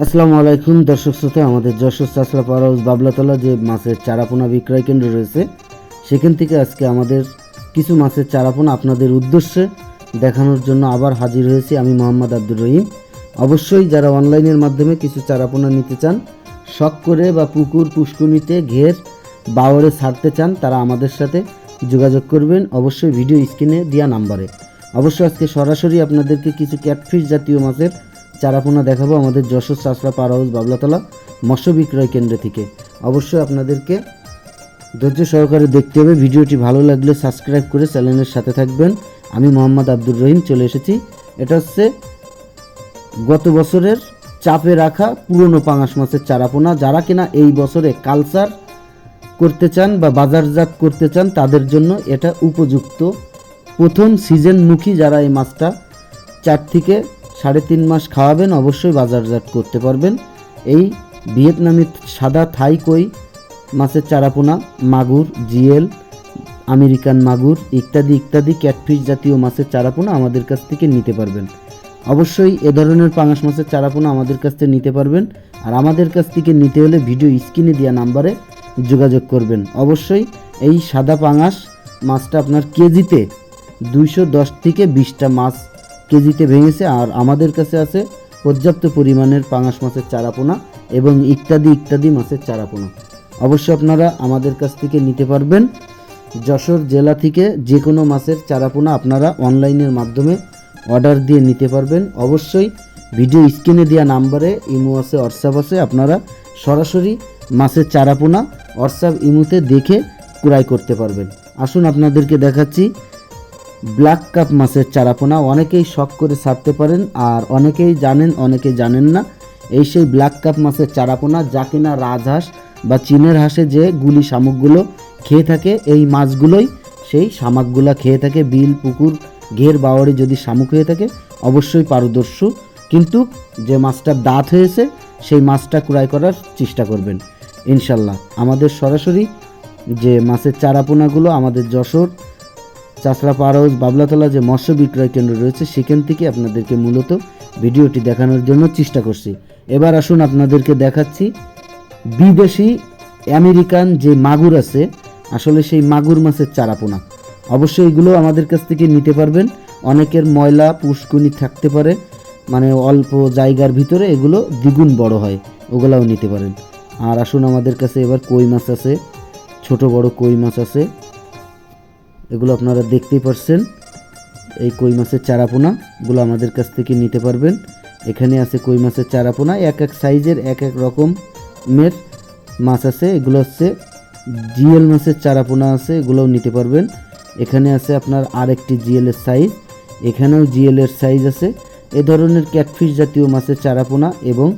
আসসালামু আলাইকুম দর্শক শ্রোতা, আমাদের যশোর চাষলা পাড়া হাউস বাবলাতলা যে মাছের চারাপোনা বিক্রয় কেন্দ্র রয়েছে সেখান থেকে আজকে আমাদের কিছু মাছের চারাপোনা আপনাদের উদ্দেশ্যে দেখানোর জন্য আবার হাজির হয়েছি আমি মোহাম্মদ আব্দুর রহিম। অবশ্যই যারা অনলাইনের মাধ্যমে কিছু চারাপোনা নিতে চান, শখ করে বা পুকুর পুষ্কুনিতে ঘের বাওরে ছাড়তে চান, তারা আমাদের সাথে যোগাযোগ করবেন অবশ্যই ভিডিও স্ক্রিনে দেওয়া নাম্বারে। অবশ্যই আজকে সরাসরি আপনাদেরকে কিছু ক্যাটফিশ জাতীয় মাছের চারাপোনা দেখাবো আমাদের যশোর চাষলা পাড়া হাউস বাবলাতলা মৎস্য বিক্রয় কেন্দ্র থেকে। অবশ্যই আপনাদেরকে ধৈর্য সহকারে দেখতে হবে। ভিডিওটি ভালো লাগলে সাবস্ক্রাইব করে চ্যানেলের সাথে থাকবেন। আমি মোহাম্মদ আব্দুর রহিম চলে এসেছি। এটা হচ্ছে গত বছরের চাপে রাখা পুরনো পাঙাশ মাছের চারাপোনা। যারা কিনা এই বছরে কালচার করতে চান বা বাজারজাত করতে চান তাদের জন্য এটা উপযুক্ত। প্রথম সিজনমুখী যারা এই মাছটা 4 থেকে 3.5 মাস খাওয়াবেন অবশ্যই বাজারজাত করতে পারবেন। এই ভিয়েতনামি সাদা থাই কই মাছের চারাপোনা, মাগুর, জিএল, আমেরিকান মাগুর ইত্যাদি ইত্যাদি ক্যাটফিশ জাতীয় মাছের চারাপোনা আমাদের কাছ থেকে নিতে পারবেন। অবশ্যই এ ধরনের পাঙাশ মাছের চারাপোনা আমাদের কাছ থেকে নিতে পারবেন। আর আমাদের কাছ থেকে নিতে হলে ভিডিও স্ক্রিনে দেওয়া নাম্বারে যোগাযোগ করবেন। অবশ্যই এই সাদা পাঙাশ মাছটা আপনার কেজিতে 210 থেকে 20টা মাছ কেজিতে ভেঙেছে। আর আমাদের কাছে আছে পর্যাপ্ত পরিমাণের পাঙাশ মাছের চারাপোনা এবং ইত্যাদি ইত্যাদি মাছের চারাপোনা। অবশ্যই আপনারা আমাদের কাছ থেকে নিতে পারবেন। যশোর জেলা থেকে যে কোনো মাছের চারাপোনা আপনারা অনলাইনের মাধ্যমে অর্ডার দিয়ে নিতে পারবেন। অবশ্যই ভিডিও স্ক্রিনে দেওয়া নাম্বারে ইমো আছে, হোয়াটসঅ্যাপ আছে, আপনারা সরাসরি মাছের চারাপোনা হোয়াটসঅ্যাপ ইমোতে দেখে ক্রয় করতে পারবেন। আসুন আপনাদেরকে দেখাচ্ছি ব্ল্যাক কাপ মাছের চারাপোনা। অনেকেই শখ করে ছাড়তে পারেন আর অনেকেই জানেন, অনেকে জানেন না। এই সেই ব্ল্যাক কাপ মাছের চারাপোনা যা কিনা রাজহাঁস বা চীনের হাঁসে যে গুলি শামুকগুলো খেয়ে থাকে, এই মাছগুলোই সেই শামুকগুলো খেয়ে থাকে। বিল, পুকুর, ঘের বাওয়ারে যদি শামুক হয়ে থাকে অবশ্যই পারদর্শী, কিন্তু যে মাছটার দাঁত হয়েছে সেই মাছটা ক্রয় করার চেষ্টা করবেন ইনশাল্লাহ। আমাদের সরাসরি যে মাছের চারাপোনাগুলো আমাদের যশোর চাষলা পাড়া হাউস বাবলাতলা যে মৎস্য বিক্রয় কেন্দ্র রয়েছে সেখান থেকে আপনাদেরকে মূলত ভিডিওটি দেখানোর জন্য চেষ্টা করছি। এবার আসুন আপনাদেরকে দেখাচ্ছি বিদেশি আমেরিকান যে মাগুর আছে, আসলে সেই মাগুর মাছের চারাপোনা। অবশ্যই এগুলো আমাদের কাছ থেকে নিতে পারবেন। অনেকের ময়লা পুষ্কুনি থাকতে পারে, মানে অল্প জায়গার ভিতরে এগুলো দ্বিগুণ বড় হয়, ওগুলাও নিতে পারেন। আর আসুন আমাদের কাছে এবার কই মাছ আছে, ছোট বড় কই মাছ আছে, এগুলো আপনারা দেখতেই পাচ্ছেন। এই কই মাছের চারাপোনাগুলো আমাদের কাছ থেকে নিতে পারবেন। এখানে আছে কই মাছের চারাপোনা, এক এক সাইজের এক এক রকমের মাছ আছে। এগুলো হচ্ছে জিএল মাছের চারাপোনা আছে, এগুলোও নিতে পারবেন। এখানে আছে আপনার আরেকটি জিএলের সাইজ, এখানেও জিএলের সাইজ আছে। এ ধরনের ক্যাটফিশ জাতীয় মাছের চারাপোনা এবং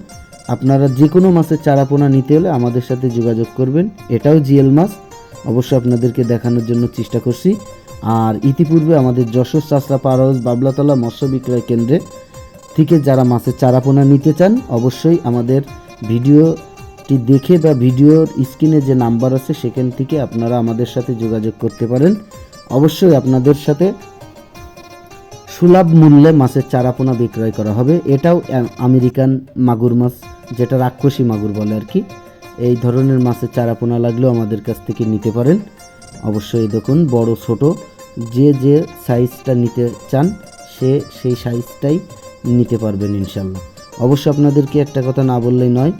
আপনারা যে কোনো মাছের চারাপোনা নিতে হলে আমাদের সাথে যোগাযোগ করবেন। এটাও জিএল মাছ, অবশ্যই আপনাদেরকে দেখানোর জন্য চেষ্টা করছি। আর ইতিপূর্বে আমাদের যশোর চাষলা পাড়া হাউস বাবলাতলা মৎস্য বিক্রয় কেন্দ্রে থেকে যারা মাছের চারাপোনা নিতে চান অবশ্যই আমাদের ভিডিওটি দেখে বা ভিডিওর স্ক্রিনে যে নাম্বার আছে সেখান থেকে আপনারা আমাদের সাথে যোগাযোগ করতে পারেন। অবশ্যই আপনাদের সাথে সুলভ মূল্যে মাছের চারাপোনা বিক্রয় করা হবে। এটাও আমেরিকান মাগুর মাছ, যেটা রাক্ষসী মাগুর বলে আর কি। এই ধরনের মাছের চারাপোনা লাগলেও আমাদের কাছ থেকে নিতে পারেন। অবশ্যই দেখুন বড় ছোট যে যে সাইজটা নিতে চান সে সেই সাইজটাই নিতে পারবেন ইনশাল্লাহ। অবশ্য আপনাদেরকে একটা কথা না বললেই নয়,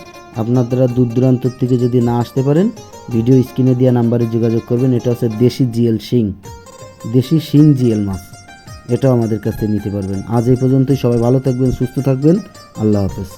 আপনারা দূর দূরান্ত থেকে যদি না আসতে পারেন ভিডিও স্ক্রিনে দেওয়া নাম্বারে যোগাযোগ করবেন। এটা হচ্ছে দেশি জিএল শিং, দেশি শিং জিএল মাছ, এটাও আমাদের কাছ থেকে নিতে পারবেন। আজ এই পর্যন্তই। সবাই ভালো থাকবেন, সুস্থ থাকবেন। আল্লাহ হাফেজ।